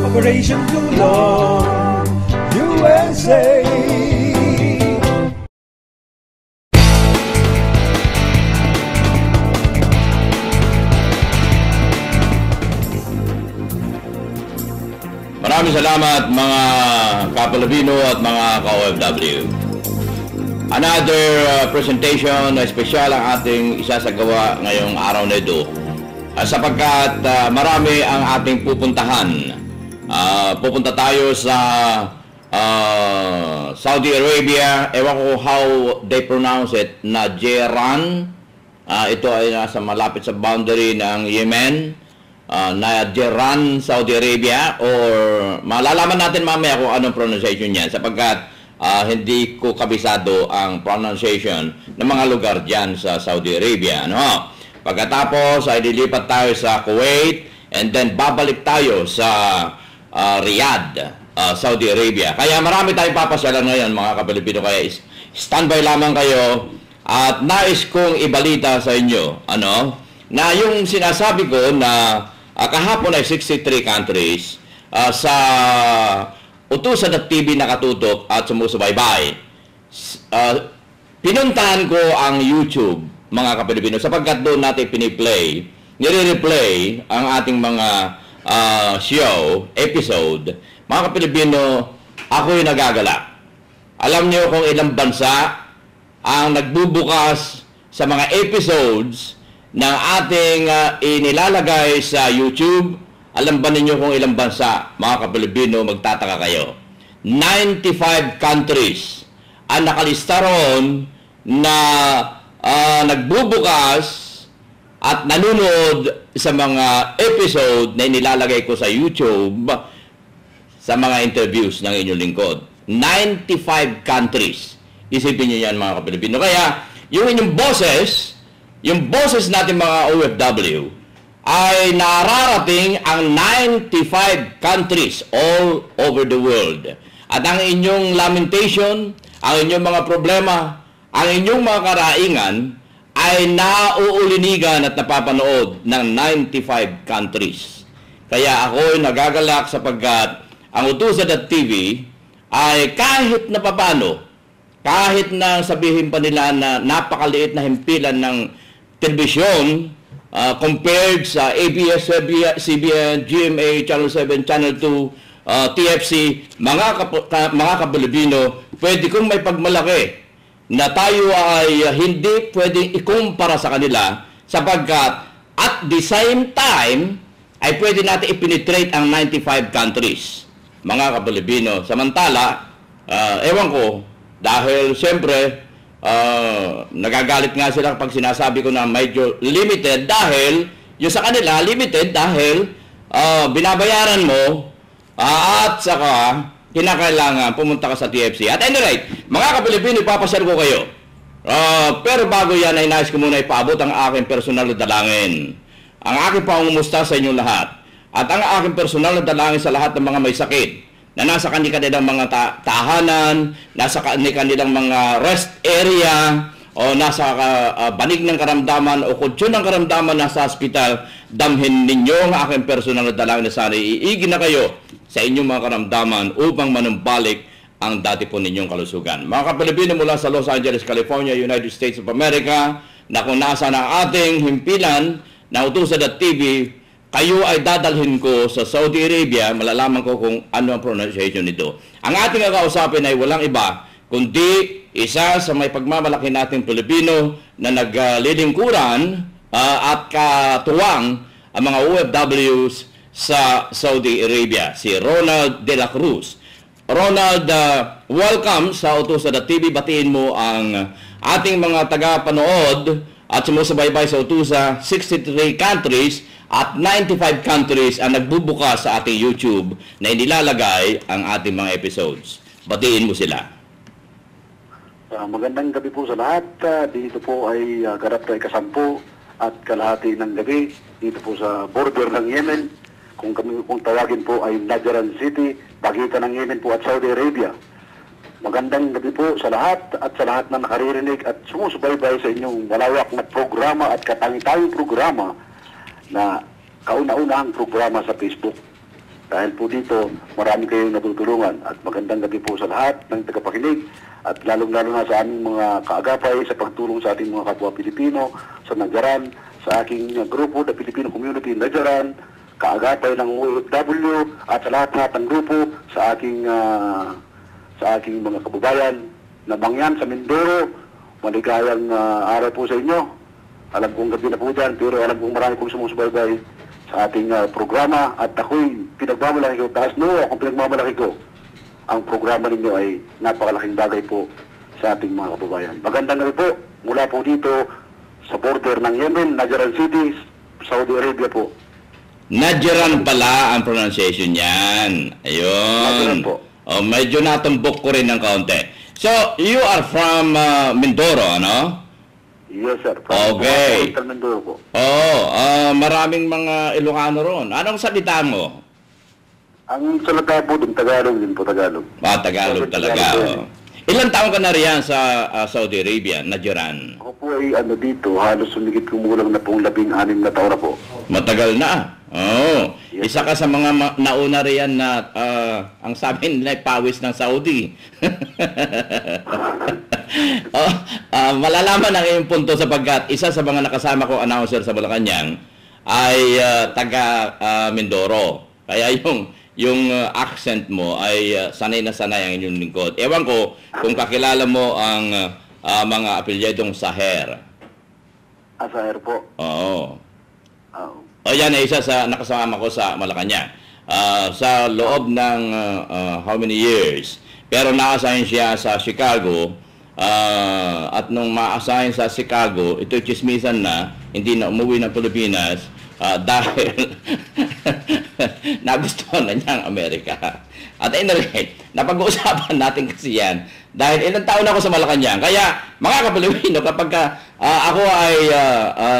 Operation Tulong USA. Maraming salamat mga ka-Pilipino at mga ka-OFW. Another presentation na espesyal ang ating isasagawa ngayong araw na ito sapagkat marami ang ating pupuntahan. Pupunta tayo sa Saudi Arabia. Ewan ko how they pronounce it, Najran. Ito ay nasa malapit sa boundary ng Yemen. Najran, Saudi Arabia, or malalaman natin mamaya kung anong pronunciation niyan sapagkat hindi ko kabisado ang pronunciation ng mga lugar dyan sa Saudi Arabia. No? Pagkatapos ay lilipat tayo sa Kuwait and then babalik tayo sa Riyadh, Saudi Arabia. Kaya marami tayong papasyalan ngayon mga ka-Pilipino, kaya standby lamang kayo at nais kong ibalita sa inyo na yung sinasabi ko na kahapon ay 63 countries sa Utusan.tv nakatutok at sumusubaybay. Pinuntahan ko ang YouTube, mga ka-Pilipino, sapagkat doon natin nire-replay ang ating mga show, episode. Mga ka-Pilipino, ako'y nagagalak. Alam niyo kung ilang bansa ang nagbubukas sa mga episodes ng ating inilalagay sa YouTube. Alam ba ninyo kung ilang bansa, mga ka-Pilipino, magtataka kayo? 95 countries ang nakalista roon na nagbubukas at nanonood sa mga episode na inilalagay ko sa YouTube sa mga interviews ng inyong lingkod. 95 countries. Isipin niyo yan, mga ka-Pilipino. Kaya, yung inyong boses natin mga OFW ay nararating ang 95 countries all over the world. At ang inyong lamentation, ang inyong mga problema, ang inyong mga karaingan ay nauulinigan at napapanood ng 95 countries. Kaya ako'y nagagalak sapagkat ang Utusan.tv ay kahit na papano, kahit na sabihin pa nila na napakaliit na himpilan ng telebisyon compared sa ABS-CBN, GMA, Channel 7, Channel 2, TFC, mga ka-Pilipino, pwede kong may pagmalaki na tayo ay hindi pwedeng ikumpara sa kanila sapagkat at the same time ay pwede natin ipenetrate ang 95 countries, mga ka-Pilipino. Samantala, ewan ko, dahil siyempre, nagagalit nga sila pag sinasabi ko na medyo limited dahil yung sa kanila limited dahil binabayaran mo at saka kinakailangan pumunta ka sa TFC. At any rate, mga ka-Pilipino, ipapasyal ko kayo. Pero bago yan ay nais ko muna ipaabot ang aking personal na dalangin. Ang aking pangungumusta sa inyong lahat. At ang aking personal na dalangin sa lahat ng mga may sakit na nasa kanilang mga tahanan, nasa kanilang mga rest area, o nasa banig ng karamdaman o kutyo ng karamdaman nasa hospital, damhin ninyo ang aking personal na dalangin na sana iigin na kayo sa inyong mga karamdaman upang manumbalik ang dati po ninyong kalusugan. Mga ka-Pilipino mula sa Los Angeles, California, United States of America, na kung nasa na ating himpilan na Utusan.tv, kayo ay dadalhin ko sa Saudi Arabia, malalaman ko kung ano ang pronunciation nito. Ang ating kakausapin ay walang iba, kundi isa sa may pagmamalaki nating Pilipino na naglilingkuran at katuwang ang mga OFWs sa Saudi Arabia, si Ronald De La Cruz. Ronald, welcome sa Utusan.tv. Batiin mo ang ating mga taga-panood at sumusubaybay sa Utusan. 63 countries at 95 countries ang nagbubukas sa ating YouTube na inilalagay ang ating mga episodes. Batiin mo sila. Magandang gabi po sa lahat. Dito po ay ganap na ikasampu at kalahati ng gabi dito po sa border ng Yemen. Kung tawagin po ay Najran City, pagitan ng Yemen po at Saudi Arabia. Magandang gabi po sa lahat at sa lahat na nakaririnig at sumusubaybay sa inyong malawak na programa at katangi-tanging programa na kauna-unahang programa sa Facebook. Dahil po dito, marami kayong natutulungan at magandang gabi po sa lahat ng tagapakinig at lalong-lalo na sa aming mga kaagapay sa pagtulong sa ating mga kapwa Pilipino, sa Nadyaran, sa aking grupo, the Filipino Community Nadyaran, kaagapay ng OFW at sa lahat ng grupo sa aking mga kababayan na mangyan sa Mindoro. Maligayang araw po sa inyo. Alam kong gabi na po dyan, pero alam kong marami pong sumusubaybay sa ating programa at ako'y pinagmamalaki ko. Taas no, akong pinagmamalaki ko. Ang programa ninyo ay napakalaking bagay po sa ating mga kababayan. Magandang gabi po mula po dito sa border ng Yemen, Nadyaran City, Saudi Arabia po. Nadyaran pala ang pronunciation niyan. Ayun. Nadyaran po. Oh, medyo natumbok ko rin ng kaunti. So, you are from Mindoro, ano? Yes, sir. Okay. Mindoro po. Maraming mga Ilocano ron. Anong salita mo? Ang salita po din, Tagalog din po, Tagalog. Tagalog talaga. Oh. Ilang taon ka na riyan sa Saudi Arabia, Nadyaran? Ako po ay dito, halos sumigit kumulang na pong 16 na taon na po. Matagal na. Oh, Yes, isa ka sa mga nauna riyan na ang sabi nila ay pawis ng Saudi. Malalaman ang iyong punto sapagkat isa sa mga nakasama ko announcer sa Malacanang ay taga Mindoro. Kaya yung accent mo ay sanay na sanay ang inyong lingkod. Ewan ko kung kakilala mo ang mga apelyedong Saher. Saher po. Oo. O yan ay isa sa nakasama ko sa Malacanang. Sa loob ng how many years. Pero na-assign siya sa Chicago. At nung ma-assign sa Chicago, ito'y chismisan na, hindi na umuwi ng Pilipinas dahil nagustuhan na niya ang Amerika. At anyway, napag-uusapan natin kasi yan dahil ilang taon ako sa Malacanang. Kaya mga Kapilipino, kapag ako ay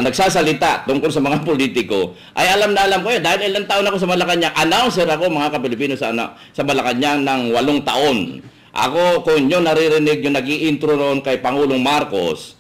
nagsasalita tungkol sa mga politiko, ay alam na alam ko yun. Dahil ilang taon ako sa Malacanang, announcer ako mga Kapilipino sa Malacanang ng 8 taon. Ako, kung nyo naririnig yung nag-i-intro noon kay Pangulong Marcos,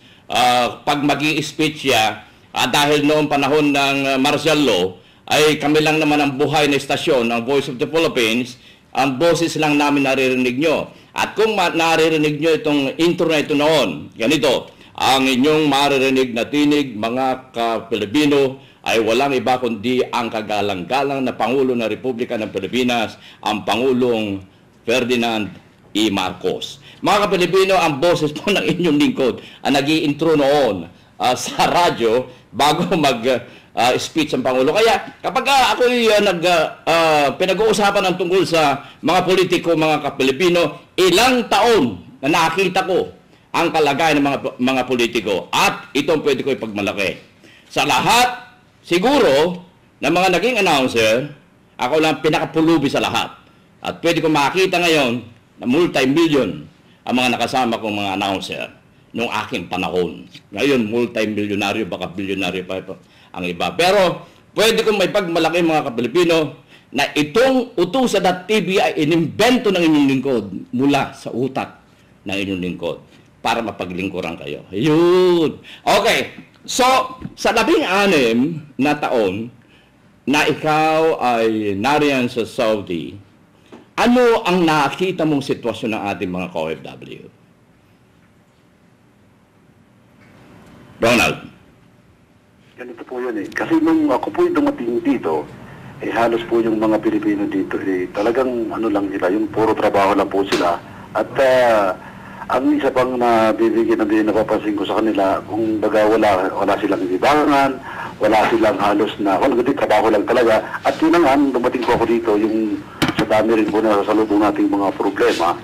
pag mag-i-speech siya, dahil noong panahon ng martial law, ay kami lang naman ang buhay na istasyon, ang Voice of the Philippines, ang boses lang namin naririnig nyo. At kung naririnig nyo itong intro na ito noon, ganito, ang inyong maririnig na tinig, mga Kapilipino, ay walang iba kundi ang kagalang-galang na Pangulo ng Republika ng Pilipinas, ang Pangulong Ferdinand E. Marcos. Mga Kapilipino, ang boses po ng inyong lingkod ang nag-i-intro noon sa radyo bago mag-speech ang Pangulo. Kaya kapag ako'y pinag-uusapan ng tungkol sa mga politiko, mga Kapilipino, ilang taon na nakita ko ang kalagayan ng mga politiko at itong pwede ko ipagmalaki. Sa lahat, siguro, ng mga naging announcer, ako lang pinakapulubi sa lahat. At pwede ko makita ngayon na multi-million ang mga nakasama kong mga announcer noong aking panahon. Ngayon, multi-milyonaryo, baka bilyonaryo pa ang iba. Pero, pwede kong may pagmalaki mga Kapilipino na itong Utusan.tv ay inimbento ng inyong lingkod mula sa utak ng inyong lingkod para mapaglingkuran kayo. Ayun. Okay. So, sa 16 na taon na ikaw ay nariyan sa Saudi, ano ang nakita mong sitwasyon ng ating mga OFW? Ronald. Ganito po yun eh. Kasi nung ako po dumating dito, halos po yung mga Pilipino dito, talagang lang nila, yung puro trabaho lang po sila. At ang isa pang nabibigyan na napapansin ko sa kanila, kung baga wala silang libangan, wala silang halos na, trabaho lang talaga. At yun na nga, dumating po ako dito, yung sa dami rin po na sasalubong nating mga problema,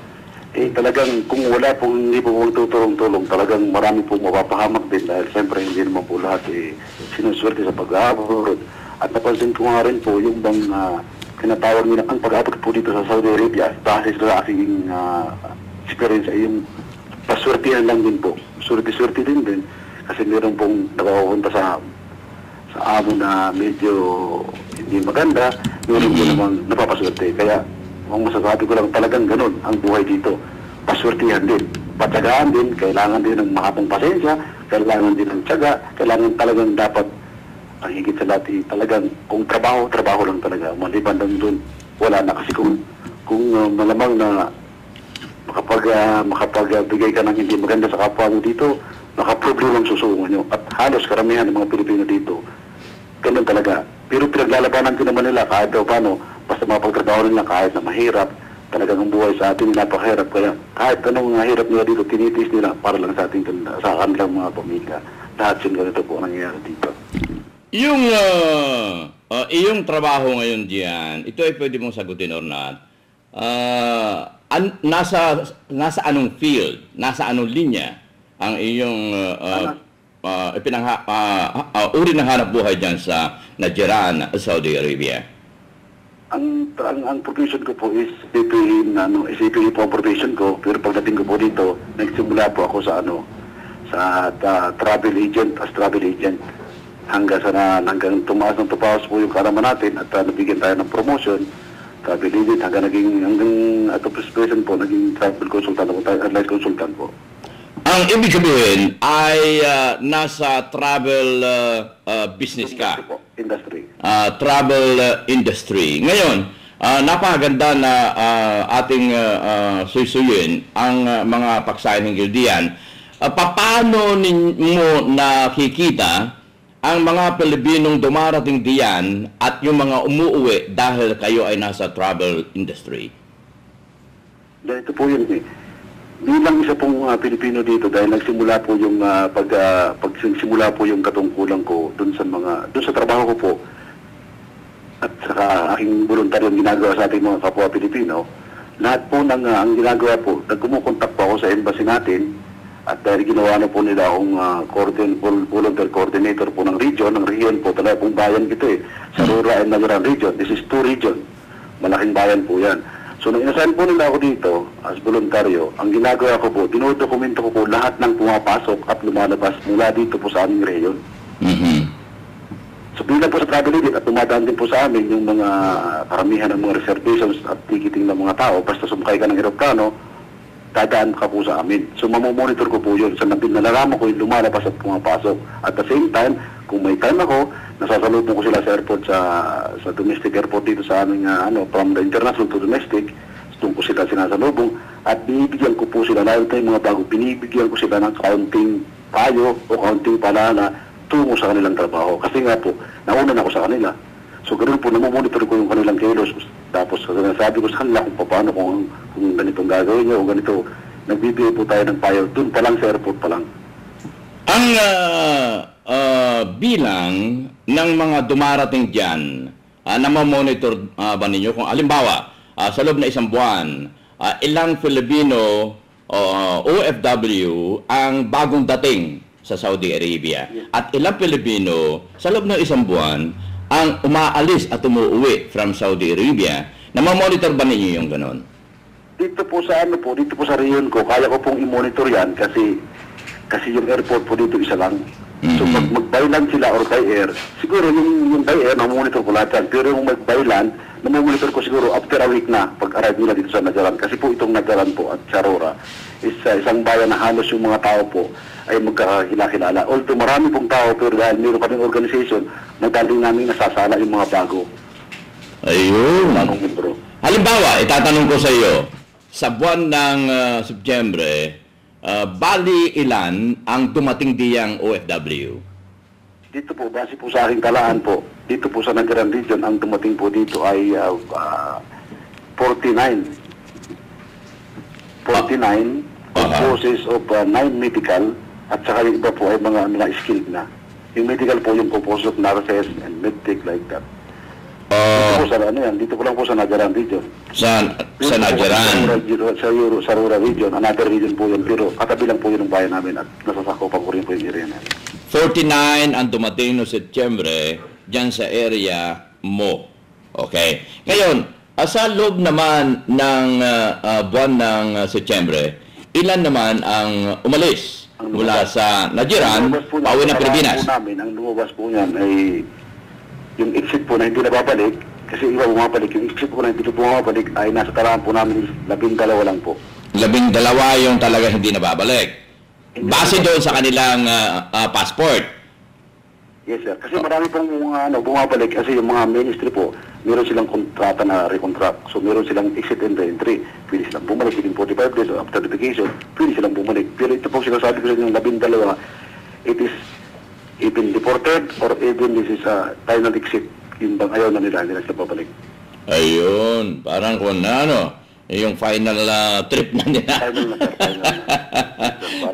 talagang kung wala pong hindi po magtutulong-tulong, talagang marami pong mapapahamak din dahil siyempre hindi naman po lahat sinuswerte sa pag-abroad. At napansin ko nga rin po yung bang tinatawag nila ang pag-abroad po dito sa Saudi Arabia, base sa aking experience ay yung paswertihan lang din po. Swerte-swerte din kasi meron pong nakapunta sa amo na medyo hindi maganda, meron po namang napapaswerte. Kaya ang masasabi ko lang talagang ganun ang buhay dito. Paswertihan din. Patsagaan din, kailangan din ng mahabang pasensya, kailangan din ng tsaga, kailangan talagang dapat ang higit sa lahat talagang kung trabaho lang talaga. Maliban lang dun wala na. Kasi kung malamang na makapagbigay ka ng hindi maganda sa kapwa mo dito, nakaproblema ang susungan nyo. At halos karamihan ng mga Pilipino dito, ganun talaga. Pero pinaglalabanan ko naman nila kahit daw paano, basta mapagtrabaho nila kahit na mahirap, talagang ang buhay sa atin napakahirap. Kaya kahit anong hirap nila dito, tinitis nila para lang sa ating sa kanilang mga pamilya. Lahat yun ganito po nangyayari dito. Yung iyong trabaho ngayon diyan, ito ay pwede mong sagutin or not. Nasa anong field, nasa anong linya ang iyong uri ng hanap buhay diyan sa Najran, Saudi Arabia? Ang profession ko po is CPE po ang profession ko, pero pagdating ko po dito, nagsimula po ako sa travel agent, as travel agent. Hanggang tumaas ng tupaos po yung karaman natin at nabigyan tayo ng promotion, travel agent, hanggang at present po, naging travel consultant ako, airline consultant po. Ang ibig sabihin ay nasa travel business ka. Industry. Travel industry. Ngayon, napakaganda na ating suysuyin ang mga paksayan ng diyan. Paano mo nakikita ang mga Pilipinong dumarating diyan at yung mga umuuwi dahil kayo ay nasa travel industry? Ito po yun eh. Bilang isa pong Pilipino dito dahil nagsimula po yung pagsimula po yung katungkulan ko dun sa trabaho ko po at saka aking voluntaryong ginagawa sa ating mga kapwa Pilipino, lahat po ng ang ginagawa po, nagkumukontak po ako sa embassy natin at dahil ginawa na po nila akong volunteer coordinator po ng region po, talaga pong bayan ito eh, Sarura and Najran region. This is 2 region, malaking bayan po yan. So, nung inasahan po nila ako dito as voluntaryo, ang ginagawa ko po, dinodokumento ko po lahat ng pumapasok at lumalabas mula dito po sa aming reyon. So, bilang po sa travel agent at tumadaan din po sa amin yung mga karamihan ng mga reservations at ticketing ng mga tao, basta sumakay ka ng eroplano, dadaan ka po sa amin. So, mamomonitor ko po yun. So, nalalaman ko yung lumalabas at pumapasok. At the same time, kung may time ako, nasasalubong ko sila sa airport, sa domestic airport dito sa aming, from the international to domestic, doon ko sila sinasalubong. At binibigyan ko po sila, lalo tayong mga bago, binibigyan ko sila ng kaunting payo o kaunting paalala tungo sa kanilang trabaho. Kasi nga po, nauna na ako sa kanila. So, ganoon po, namomonitor ko yung kanilang kilos. Tapos, sabi ko sa kanila kung paano, kung ganitong gagawin niyo o ganito, nagbibigay po tayo ng payo. Doon pa lang sa airport pa lang. Ang bilang ng mga dumarating dyan, namamonitor ba ninyo kung alimbawa, sa loob na isang buwan, ilang Filipino OFW ang bagong dating sa Saudi Arabia at ilang Pilipino sa loob ng isang buwan ang umaalis at umuwi from Saudi Arabia. Namamonitor ba ninyo yung ganon? Dito po sa dito po sa reyon ko, kaya ko pong i-monitor yan kasi yung airport po dito isa lang. So pag mag-byland sila or by air, siguro yung by air, namamonitor ko lahat yan. Pero yung mag-byland, namamonitor ko siguro after a week na pag-arrive nila dito sa Najran. Kasi po itong Najran po at Sarora is isang bayan na halos yung mga tao po ay magkakilala. Although marami pong tao, pero dahil mayroon kaming organization, madaling namin nasasala yung mga bago. Ayun. Bagong membro. Halimbawa, itatanong ko sa iyo, sa buwan ng Sebyembre, bali ilan ang dumating diyang OFW? Dito po, base po sa aking talaan po, dito po sa Najran region, ang dumating po dito ay 49. 49 process of 9 medical at saka yung iba po ay mga skilled na. Yung medical po yung composed of nurses and medtech like that. Dito po sa dito po lang po sa Najran region. Sa Najran? Sa Sarura region, another region po yun, pero katabi lang po yun ng bayan namin at nasasakopan ko rin po yung area namin. 49 ang dumating no Setyembre dyan sa area mo. Okay. Ngayon, sa loob naman ng buwan ng Setyembre, ilan naman ang umalis mula sa Najran, pauwi ng Pilipinas? Ang lumabas po niyan ay yung exit po na hindi na babalik, kasi iba bumabalik. Yung exit po na hindi na bumabalik ay nasa tarahan po namin 12 lang po. 12 yung talaga hindi na babalik. Base doon sa kanilang passport. Yes, sir. Kasi marami pong mga bumabalik kasi yung mga ministry po, meron silang kontrata na recontract. So meron silang exit and re-entry. Pwede silang bumalik within 45 days after the vacation. Pwede silang bumalik. Pero ito po sinasabi ko sa inyo, 12, it is even deported or even this is a final exit. Yung bang ayaw na nila, hindi na sila babalik. Ayun, parang kung yung final trip na nila. Final na, sir. Final na.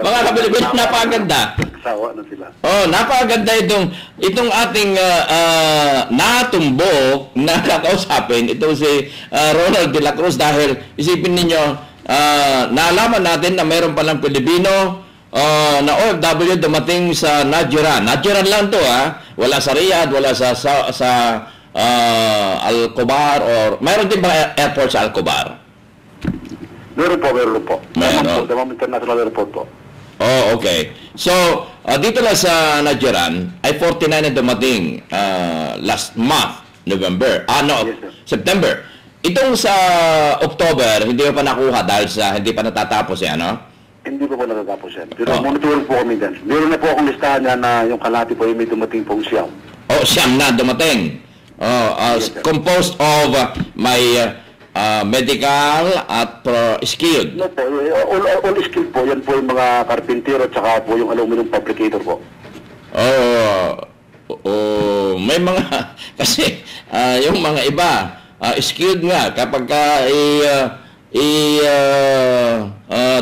Mga kapilipin, napakaganda. Sawa na sila. Oh, napakaganda itong ating natumbok na kakausapin. Ito si Ronald de la Cruz dahil isipin ninyo, naalaman natin na mayroon palang Pilipino na OFW dumating sa Nadjiran. Nadjiran lang to wala sa Riyadh, wala sa Al-Khobar or mayroon din ba airport sa Al-Khobar? Meron po. Meron. Damam International Airport po. Oh, okay. So, dito lang sa Nadjiran, ay 49 na dumating last month, November. Yes, sir. September. Itong sa October, hindi pa nakuha dahil sa hindi pa natatapos Hindi pa po natatapos yan. Pero monitoring po kami din. Meron na po akong listahan niya na yung kalahati po ay may dumating pong siyam. Oh, siyam na dumating. Yes, composed of my medical at skilled. No po, all skilled po. Yan po yung mga karpintero at saka po yung aluminum fabricator po. May mga kasi yung mga iba skilled nga kapag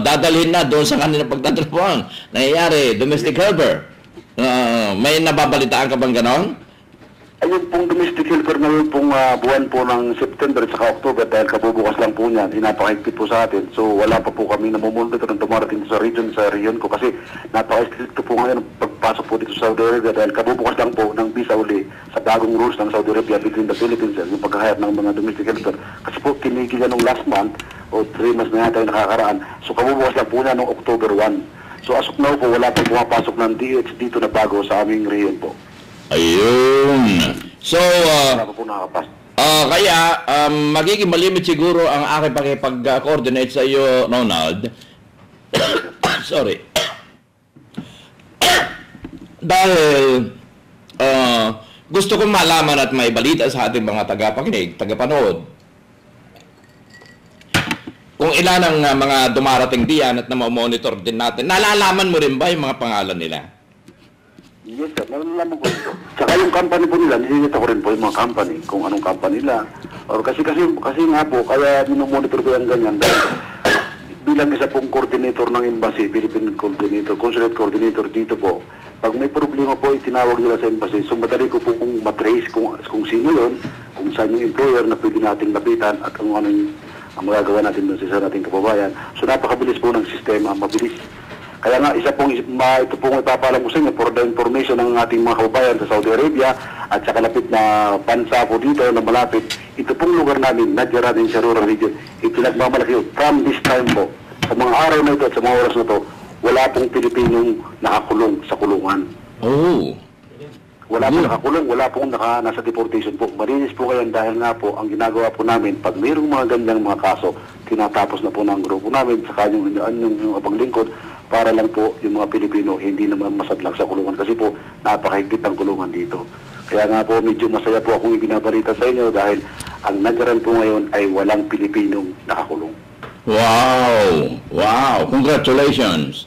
dadalhin na doon sa kanilang pagtatrabaho. Nangyayari, domestic helper. May nababalitaan ka bang ganon? Ayun pong domestic helper ngayon pong buwan po ng September at saka October dahil kabubukas lang po niyan, napaka-higpit po sa atin. So wala pa po kami namumonitor ng dumarating sa region ko kasi napaka-strict po ngayon pagpasok po dito sa Saudi Arabia dahil kabubukas lang po ng visa uli sa bagong rules ng Saudi Arabia between the Philippines yung pag-hire ng mga domestic helper. Kasi po tinigil yan nung last month o 3 months na yata yung nakakaraan. So kabubukas lang po niya noong October 1. So as of now po wala po pumapasok ng DH dito na bago sa aming region po. Ayun. So, Wala pa po nakakapasok. kaya magiging malimit siguro ang aking pakipag-coordinate sa iyo, Ronald. Sorry. Dahil gusto kong malaman at may balita sa ating mga tagapakinig, tagapanood. Kung ilan ang mga dumarating diyan at na monitor din natin, nalalaman mo rin ba yung mga pangalan nila? Yes, sir. Nalalaman ko ito. Tsaka yung company po nila, nilinita ko rin po yung mga company, kung anong company nila. Or kasi nga po, kaya minomonitor ko yung ganyan. Dahil bilang isa pong coordinator ng embassy, Philippine coordinator, consulate coordinator dito po, pag may problema po, itinawag nila sa embassy. So madali ko po kung matrace kung sino yun, kung saan yung employer na pwede nating lapitan at kung ano yung magagawa natin doon sa isa nating kababayan. So napakabilis po ng sistema, mabilis. Kaya nga, ito pong ipapalam ko sa inyo for the information ng ating mga kababayan sa Saudi Arabia at sa kalapit na bansa po dito na malapit. Ito pong lugar namin, Nadjiran in sa rural region, ipinagmamalaki from this time po. Sa mga araw na ito at sa mga oras na ito, wala pong Pilipinong nakakulong sa kulungan. Oh. Wala pong nakakulong, wala pong nasa deportation po. Marinis po kayo dahil nga po, ang ginagawa po namin, pag mayroong mga ganyang mga kaso, tinatapos na po ng grupo namin sa kanyang paglingkod, para lang po yung mga Pilipino hindi naman masadlak sa kulungan kasi po napakahigpit ang kulungan dito. Kaya nga po medyo masaya po akong ibinabalita sa inyo dahil ang Nadjiran po ngayon ay walang Pilipinong nakakulong. Wow! Wow! Congratulations!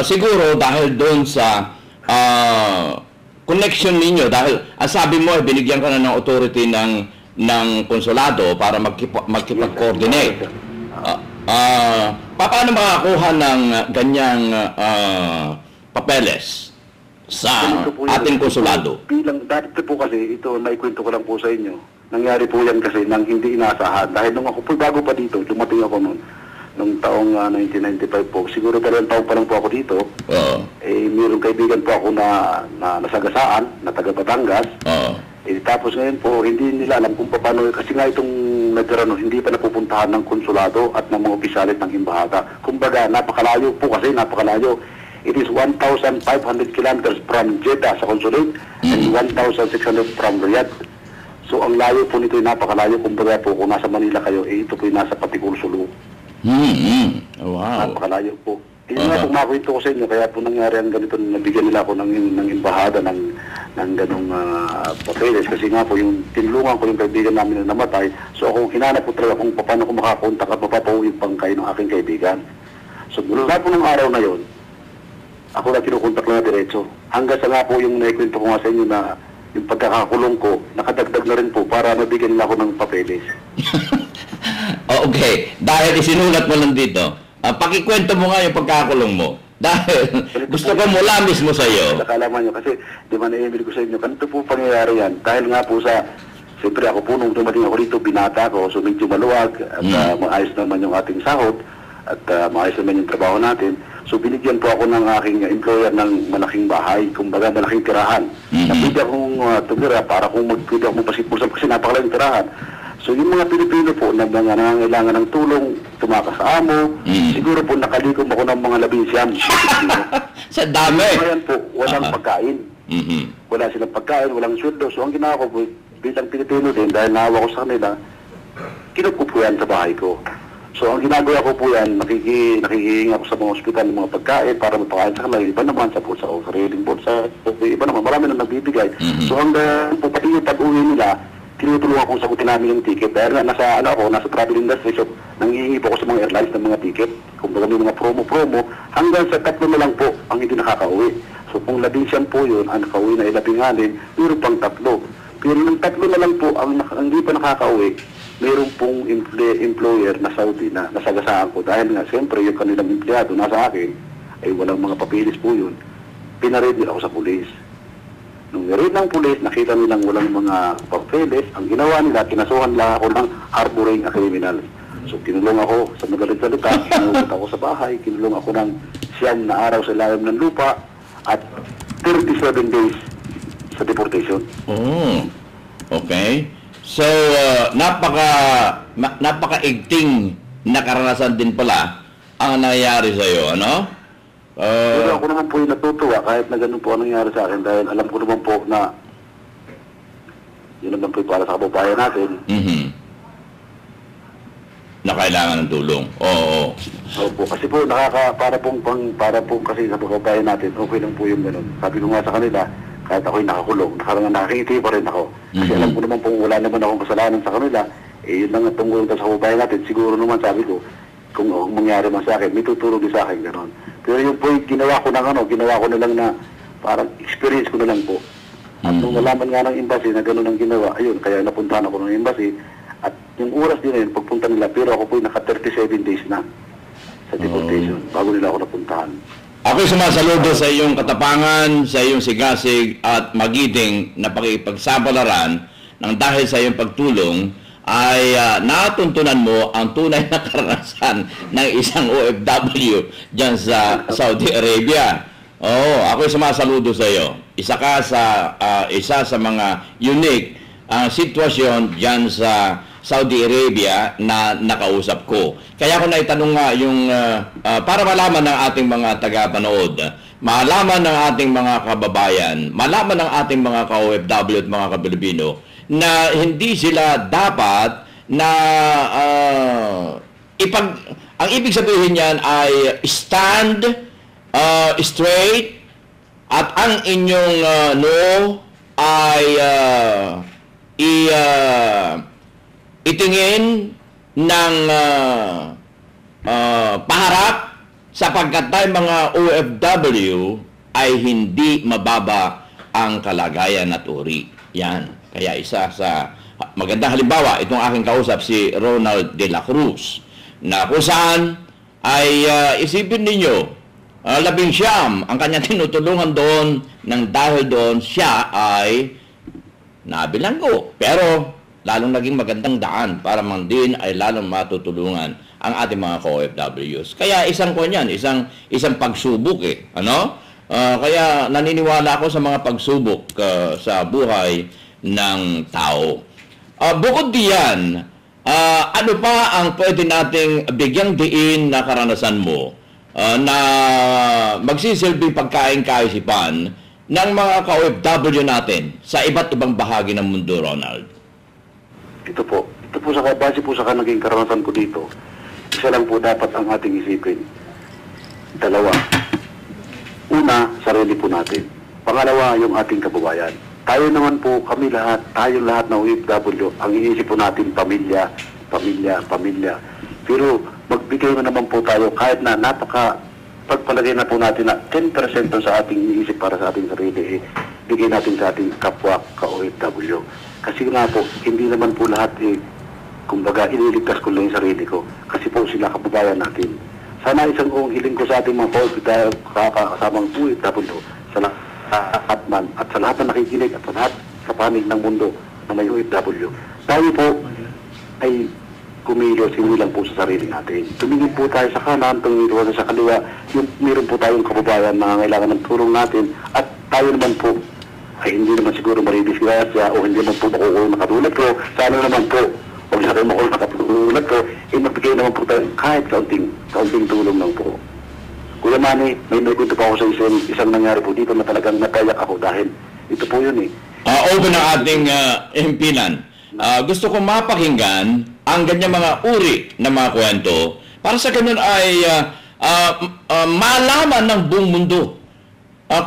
Siguro dahil doon sa connection ninyo, dahil sabi mo, binigyan ka na ng authority ng konsulado para magkipag-coordinate. Paano makakuha ng ganyang papeles sa ating konsulado? Bilang dati po kasi, ito naikwento ko lang po sa inyo. Nangyari po yan kasi nang hindi inaasahan. Dahil nung ako po bago pa dito, dumating ako nung taong 1995 po. Siguro 2 taon pa lang po ako dito. Mayroong kaibigan po ako na nasagasaan, na taga Batangas. Tapos ngayon po, hindi nila alam kung paano, kasi nga itong Nadjiran hindi pa napupuntahan ng konsulado at ng mga opisyalit ng embahada. Kumbaga, napakalayo po kasi, napakalayo. It is 1,500 kilometers from Jeddah sa consulate and 1,600 from Riyadh. So, ang layo po nito ay napakalayo. Kumbaga po, kung nasa Manila kayo, ito po ay nasa Patikul, Sulu. Wow. Napakalayo po. Yun nga po makwento ko sa inyo, kaya po nangyari ang ganito, nabigyan nila ako ng embahada ng ganong papeles. Kasi nga po, yung tinulungan ko yung kaibigan namin na namatay. So ako, hinanap ko talaga kung paano ko makakontak at mapapauwi pang kayo ng aking kaibigan. So mula po ng araw na yon, ako na kinukontak na diretso. Hanggang sa nga po yung naikwento ko nga sa inyo na yung pagkakakulong ko, nakadagdag na rin po para mabigyan nila ako ng papeles. Okay, dahil isinulat mo lang dito, pakikwento mo nga yung pagkakulong mo. Dahil gusto ko mula mismo sa iyo. Nakalaman nyo kasi, di ba na-email ko sa inyo, ganito po pangyayari yan. Dahil nga po sa, siyempre ako po nung dumating ako dito, binata ko, so medyo maluwag, at maayos naman yung ating sahod, at maayos naman yung trabaho natin. So binigyan po ako ng aking employer ng malaking bahay, kumbaga malaking tirahan. Napili akong tumira para kung magpili ako magpasipulsal kasi napakalaking tirahan. So yung mga Pilipino po na mga nangangailangan ng tulong, tumakas sa amo, siguro po nakalikom ako ng mga 11. Sa dami. Ngayon po, walang pagkain. Wala silang pagkain, walang sweldo. So ang ginawa ko po, bilang Pilipino din, dahil naawa ko sa kanila, kinup ko po yan sa bahay ko. So ang ginagawa ko po yan, nakikihinga ako sa mga ospital ng mga pagkain para mapakain sa kanila. Iba naman sa bulsa o sariling bulsa. Iba naman, marami na nagbibigay. So hanggang po pati yung pag-uwi nila, tinutulungan kong sagutin namin yung ticket. Dahil nga nasa travel industry, so nangihingi po ako sa mga airlines ng mga ticket. Kung baga may mga promo, hanggang sa 3 na lang po ang hindi nakakauwi. So kung 11 po yun, ang nakauwi na 11, mayroon pang 3. Pero ng 3 na lang po ang hindi pa nakakauwi, mayroon pong employer na Saudi na nasagasaan ko. Dahil nga, siyempre, yung kanilang empleyado nasa akin, ay walang mga papilis po yun. Pinaread nila ako sa pulis. Nung niread ng pulis, nakita nilang walang mga papeles. Ang ginawa nila, kinasuhan nila ako ng harboring a criminal. So, kinulong ako sa magaling salita, kinulong ako sa bahay, kinulong ako ng 9 na araw sa ilalim ng lupa, at 37 days sa deportation. Okay. So, napaka-igting na karanasan din pala ang nangyayari sa iyo, ano? Pero ako naman po yung natutuwa kahit na ganun po ang nangyari sa akin dahil alam ko naman po na yun naman po para sa kababayan natin. Na kailangan ng tulong. Oo. Opo, kasi po para po kasi sa kababayan natin, okay lang po yung ganun. Sabi ko nga sa kanila, kahit ako'y nakakulong, nakakingiti pa rin ako. Kasi alam ko naman po wala naman akong kasalanan sa kanila, yun lang ang tungkol sa kababayan natin. Siguro naman sabi ko, kung mangyari man sa akin, may tutulong din sa akin, gano'n. Pero yung po, ginawa ko na lang na parang experience ko na lang po. At nung nalaman nga ng embassy na gano'n ang ginawa, ayun, kaya napuntahan ako ng embassy. At yung oras din na yun, pagpunta nila, pero ako po naka 37 days na sa deportation, bago nila ako napuntahan. Ako'y sumasaludo sa iyong katapangan, sa iyong sigasig at magiting na pakipagsabalaran nang dahil sa iyong pagtulong ay natuntunan mo ang tunay na karanasan ng isang OFW dyan sa Saudi Arabia. Ako'y sumasaludo sa iyo. Isa sa mga unique sitwasyon dyan sa Saudi Arabia na nakausap ko. Kaya ko naitanong nga yung para malaman ng ating mga tagapanood, malaman ng ating mga kababayan, malaman ng ating mga ka-OFW at mga ka-Pilipino na hindi sila dapat na ang ibig sabihin niyan ay stand straight at ang inyong no ay itingin ng paharap sapagkat tayo mga OFW ay hindi mababa ang kalagayan at uri. Yan. Kaya isa sa magandang halimbawa, itong aking kausap si Ronald de la Cruz na kung saan ay isipin ninyo 19 ang kanyang tinutulungan doon nang dahil doon siya ay nabilanggo. Pero lalong naging magandang daan para man din ay lalong matutulungan ang ating mga OFWs. Kaya isang isang pagsubok ano? Kaya naniniwala ako sa mga pagsubok sa buhay ng tao. Bukod diyan, ano pa ang pwede nating bigyang diin na karanasan mo na magsisilbing pagkain-kaisipan ng mga ka-OFW natin sa iba't ibang bahagi ng mundo, Ronald? Ito po base po sa naging karanasan ko dito, isa lang po dapat ang ating isipin. Dalawa. Una, sarili po natin. Pangalawa, yung ating kababayan. Tayo naman po, kami lahat, tayo lahat na OFW, ang iniisip po natin, pamilya, pamilya, pamilya. Pero magbigay na naman po tayo kahit na pagpalagay na po natin na 10% sa ating iniisip para sa ating sarili, bigay natin sa ating kapwa ka-OFW. Kasi nga po, hindi naman po lahat kumbaga, iniligtas ko lang yung sarili ko. Kasi po sila kababayan natin. Sana isang kong hiling ko sa ating mga kasamang OFW, sa lahat man, at sa lahat na nakikinig, at sa lahat sa panig ng mundo na may OFW. Tayo po ay kumilos, hindi lang po sa sarili natin. Tumingin po tayo sa kanan, tumingin po sa kaliwa, yung meron po tayong kababayan na kailangan ng tulong natin, at tayo naman po ay hindi naman siguro maridisgrasya o hindi naman po makukulong na katulad ko. Sana naman po, o sa kayo makukulong na katulad ko, magbigay naman po tayo kahit kaunting tulong lang po. Kuya Manny, may kwento pa ako sa isang nangyari po dito na talagang natayak ako dahil ito po yun Open ang ating himpilan. Gusto ko mapakinggan ang ganyan mga uri ng mga kwento para sa ganun ay malaman ng buong mundo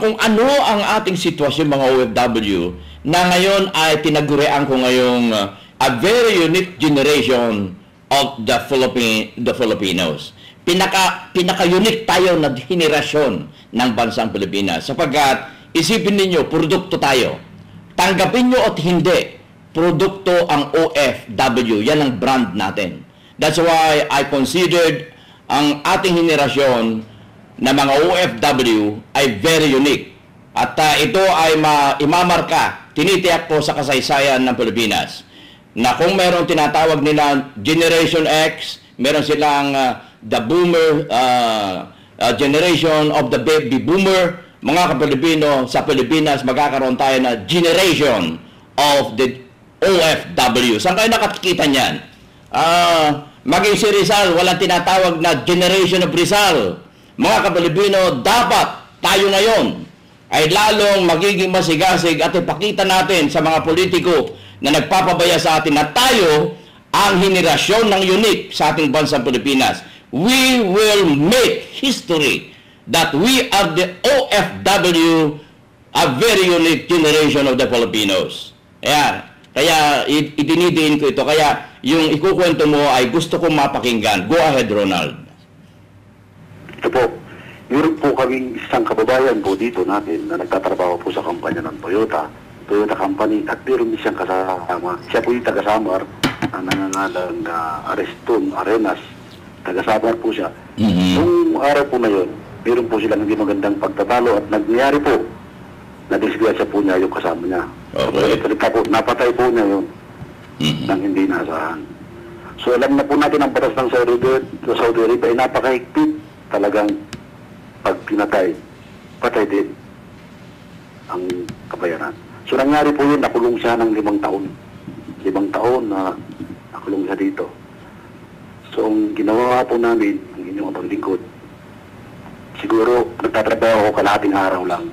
kung ano ang ating sitwasyon mga OFW na ngayon ay tinagurian ko ngayong a very unique generation of the Filipinos. Pinaka-unique tayo na henerasyon ng bansang Pilipinas sapagkat isipin ninyo, produkto tayo. Tanggapin nyo at hindi, produkto ang OFW. Yan ang brand natin. That's why I considered ang ating henerasyon na mga OFW ay very unique. At ito ay imamarka, tinitiyak po sa kasaysayan ng Pilipinas na kung meron tinatawag nila Generation X, meron silang the boomer generation of the baby boomer, mga kapilipino sa Pilipinas, magkakaroon tayo na generation of the OFW. Saan kayo nakakita niyan? Maging si Rizal, walang tinatawag na generation of Rizal. Mga kapilipino, dapat tayo ngayon ay lalong magiging masigasig at ipakita natin sa mga politiko na nagpapabaya sa atin na tayo ang henerasyon ng unique sa ating bansang Pilipinas. We will make history that we are the OFW, a very unique generation of the Filipinos. Kaya idinidiin ko ito. Kaya yung ikukwento mo ay gusto kong mapakinggan. Go ahead, Ronald. Ito po, meron po kaming isang kababayan po dito natin na nagtatrabaho po sa kampanya ng Toyota Company, at meron din siyang kasama. Siya po yung taga-Samar na nangangalang Areston Arenas. Taga-Samar po siya. Nung araw po na yun, meron po silang hindi magandang pagtatalo at nangyari po na disgrasya po niya yung kasama niya. Okay. Napatay po niya yun nang hindi naasahan. So alam na po natin ang batas ng Saudi Arabia ay napakahigpit. Talagang pag pinatay, patay din ang kabayaran. So nangyari po yun, nakulong siya ng 5 taon. 5 taon na nakulong siya dito. So ang ginawa po namin, ang inyong paglingkod, siguro nagtatrabaho ako kalahating araw lang.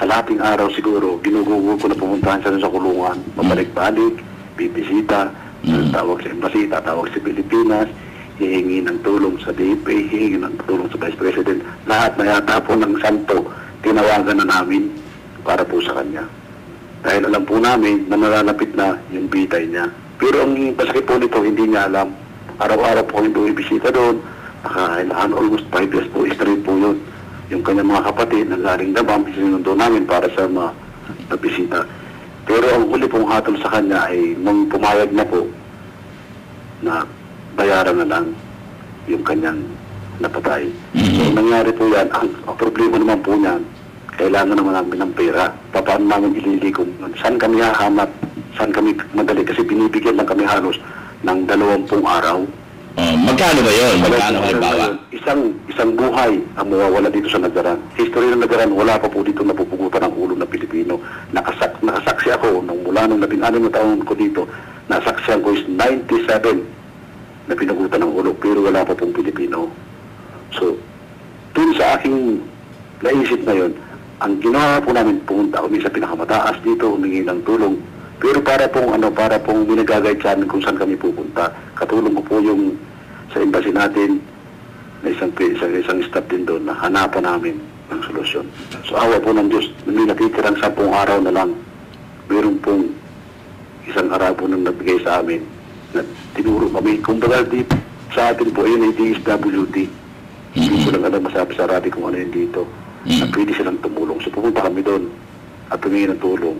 Kalahating araw siguro, ginugugol ko na pumuntahan siya sa kulungan, pabalik-balik, bibisita, tawag sa embassy, tatawag sa Pilipinas, hihingi ng tulong sa DFA, hihingi ng tulong sa Vice President. Lahat na yata po ng santo, tinawagan na namin para po sa kanya. Dahil alam po namin na nalalapit na yung bitay niya. Pero ang pasakit po nito, hindi niya alam. Araw-araw po yung ibisita doon. Nakailaan almost 5 years po, straight po yun. Yung kanyang mga kapatid na galing Dabam, sinundo namin para sa mga bisita. Pero ang huli pong hatol sa kanya ay nung pumayag na po na bayaran na lang yung kanyang napatay. So nangyari po yan, ang problema naman po niyan, kailangan naman namin ng pera. Paano namin ililikom? Saan kami hahamat? Saan kami madali? Kasi binibigyan lang kami halos ng 20 araw. Magkano ba yun? Magkano halimbawa? Isang buhay ang mawawala dito sa Nagaran. History ng Nagaran, wala pa po dito napupugutan ng ulo ng Pilipino. Nakasaksi ako mula nung 16 na taon ko dito, nasaksihan ko is 97 na pinagutan ng ulo, pero wala pa pong Pilipino. So, dun sa aking naisip na yun, ang ginawa po namin, pumunta kami sa pinakamataas dito, humingi ng tulong. Pero para pong minagagayad sa amin kung saan kami pupunta. Katulong ko po yung sa embassy natin, na isang staff din doon na hanapan namin ng solusyon. So awa po ng Diyos, may natitirang 10 araw na lang. Meron pong isang Arabo nang nagbigay sa amin na tinuro kami. Kung baga sa atin po, yun ay DSWD. Hindi ko lang alam masabi sa Arabi kung ano yun dito. Na pwede silang tumulong. So pupunta kami doon at tumingin ng tulong.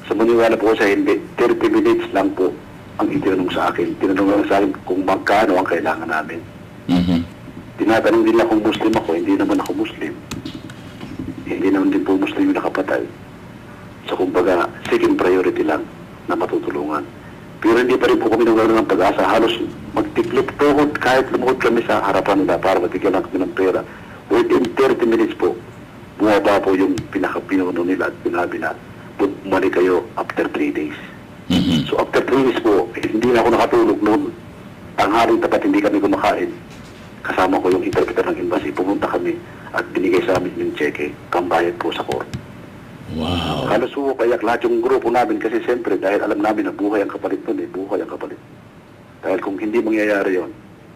Sa maniwala po sa hindi, 30 minutes lang po ang itinanong sa akin. Tinanong lang sa akin kung magkano ang kailangan namin. Tinatanong din lang kung Muslim ako, hindi naman ako Muslim. Hindi naman din po Muslim yung nakapatay. So kumbaga, second priority lang na matutulungan. Pero hindi pa rin po kami nawalan ng pag-asa. Halos magtiklop tuhod kahit lumuhod kami sa harapan nila para matigyan lang kami ng pera. Within 30 minutes po, bumaba po yung pinaka-pinuno nila at sinabi na, bumalik kayo after 3 days. So after 3 days po, hindi na ako nakatulog noon. Tanghaling tapat hindi kami kumakain. Kasama ko yung interpreter ng embassy. Pumunta kami at binigay sa amin yung cheque, kambayad po sa court. Wow. Halos po kayak lahat yung grupo namin kasi siyempre dahil alam namin na buhay ang kapalit nun buhay ang kapalit. Dahil kung hindi mangyayari yon,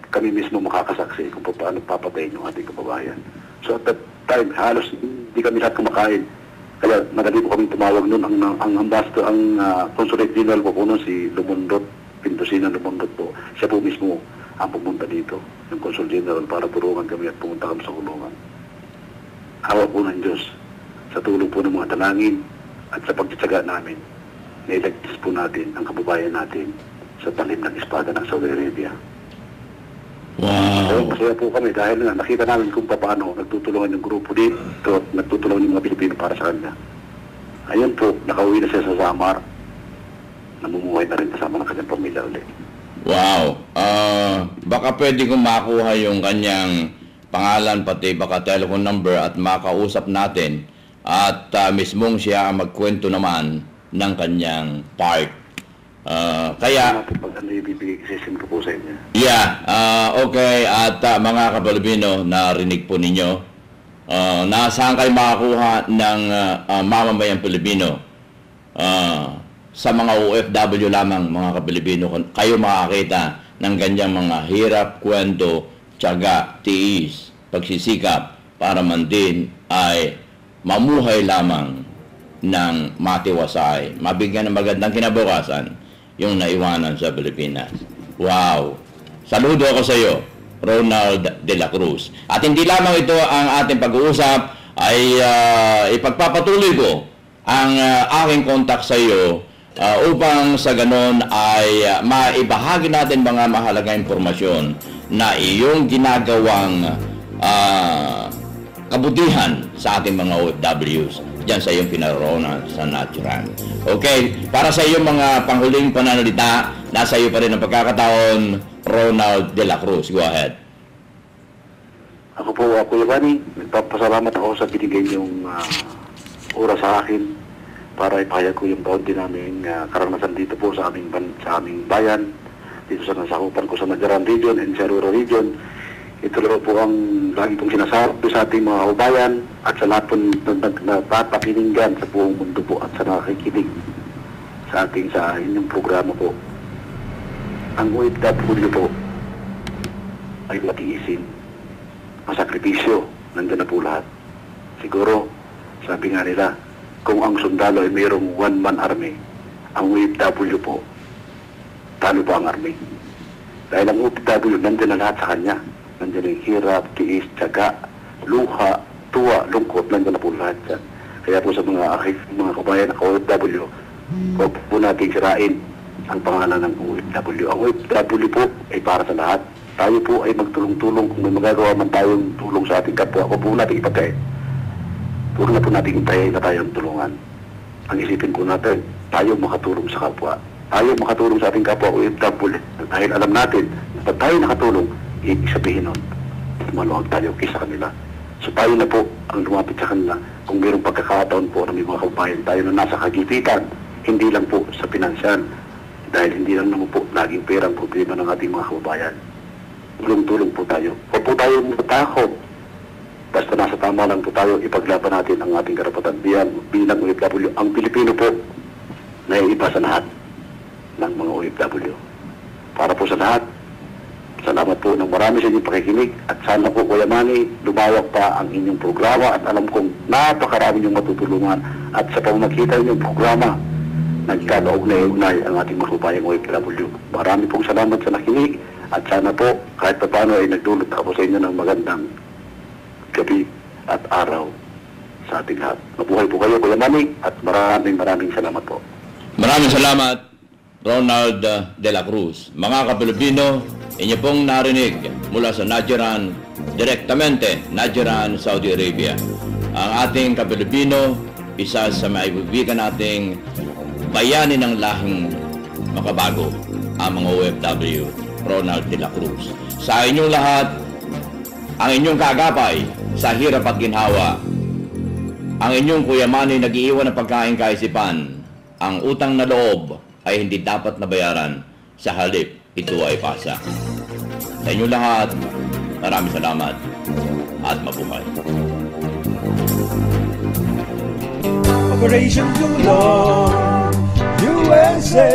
kami mismo makakasaksi kung paano papatayin yung ating kababayan. So at that time, halos hindi kami lahat kumakain. Kaya madali po kami tumawag nun ang ambassador, ang consulate general po nun si Lumondot, Pindosina Lumondot po. Siya po mismo ang pumunta dito, yung consul general, para tulungan kami at pumunta kami sa kulungan. Awa po ng Diyos, sa tulong po ng mga dalangin at sa pagtitsaga namin, nailigtas po natin ang kababayan natin sa talim ng espada ng Saudi Arabia. So, Wow. masaya po kami dahil nakita namin kung paano nagtutulungan yung grupo dito at nagtutulungan yung mga Pilipino para sa kanya. Ayun po, nakauwi na siya sa Samar, namumuhay na rin kasama ng kanyang pamilya ulit. Wow. Baka pwede kong makuha yung kanyang pangalan pati baka telephone number at makausap natin at mismong siya ang magkwento naman ng kanyang part. Kaya Pag ano ibibigay, isisim ko po sa inyo. yeah, okay. At mga Kapilipino, narinig po ninyo, nasaan kayo makakuha ng mamamayang Pilipino? Sa mga OFW lamang, mga Kapilipino, kayo makakita ng ganyang mga hirap, kwento, tiyaga, tiis, pagsisikap para man din ay mamuhay lamang ng matiwasay, mabigyan ng magandang kinabukasan yung naiwanan sa Pilipinas. Wow! Saludo ako sa iyo, Ronald De La Cruz. At hindi lamang ito ang ating pag-uusap, ay ipagpapatuloy ko ang aking contact sa iyo upang sa ganon ay maibahagi natin mga mahalagang impormasyon na iyong ginagawang kabutihan sa ating mga OFWs dyan sa iyong pinaroonan sa Natural. Okay, para sa iyong mga panghuling pananalita, nasa iyo pa rin ang pagkakataon, Ronald De La Cruz. Go ahead. Ako po, Kuya Bani, nagpapasalamat ako sa binigay niyong oras sa akin para ipahayag ko yung bounty namin karanasan dito po sa aming bayan, dito sa nasakupan ko sa Najaran Region and sa Ruro Region. Ito lang po ang lagi kong sinasabi sa ating mga kababayan at sa lahat po nagpapakininggan sa buong mundo po at sa nakikinig sa inyong programa po. Ang OFW po ay matiisin, masakripisyo, nandun na po lahat. Siguro, sabi nga nila, kung ang sundalo ay mayroong one-man army, ang OFW po, talo po ang army. Dahil ang OFW, nandun na lahat sa kanya. Nandiyan yung hirap, tiis, tiyaga, luha, tuwa, lungkot, nandiyan na po lahat dyan. Kaya po sa mga kabayan na OFW, huwag po natin sirain ang pangalan ng OFW. Ang OFW po ay para sa lahat. Tayo po ay magtulong-tulong kung may magagawa man tayong tulong sa ating kapwa. Huwag po natin ipagkait. Huwag na po natin itayin na tayong tulungan. Ang isipin po natin, tayo makatulong sa kapwa. Tayo makatulong sa ating kapwa OFW. Dahil alam natin, pag tayo nakatulong, ibig sabihin nun, maluwag tayo kaysa kanila. So tayo na po ang lumapit sa kanila kung mayroong pagkakataon po na may mga kabayan tayo na nasa kagipitan, hindi lang po sa pinansyal. Dahil hindi lang naman po laging perang problema ng ating mga kababayan. Tulong-tulong po tayo. Huwag po tayo matakot. Basta nasa tama lang po tayo, ipaglaban natin ang ating karapatan bilang OFW. Ang Pilipino po, naiiba sa lahat ng mga OFW. Para po sa lahat, Salamat po ng marami sa inyong pakikinig at sana po, Kuya Manny, lumawak pa ang inyong programa at alam kong napakarami niyong matutulungan at sa pamamagitan ng programa, nagkakaugnay-ugnay ang ating makupayang OFW. Marami pong salamat sa nakinig at sana po kahit pa paano ay nagdulot ako sa inyo ng magandang gabi at araw sa ating lahat. Mabuhay po kayo, Kuya Manny, at maraming salamat po. Maraming salamat, Ronald de la Cruz. Mga Kapilipino, inyo pong narinig mula sa Najran, direktamente Najran, Saudi Arabia. Ang ating Kapilipino, isa sa maibigan nating bayani ng lahing makabago, ang mga OFW, Ronald de la Cruz. Sa inyong lahat, ang inyong kaagapay sa hirap at ginhawa, ang inyong Kuya Manny nag-iiwan ng pagkain kaisipan, ang utang na loob ay hindi dapat nabayaran, sa halip ito ay pasa. Sa inyong lahat, maraming salamat at mabuhay. Operation Tulong USA.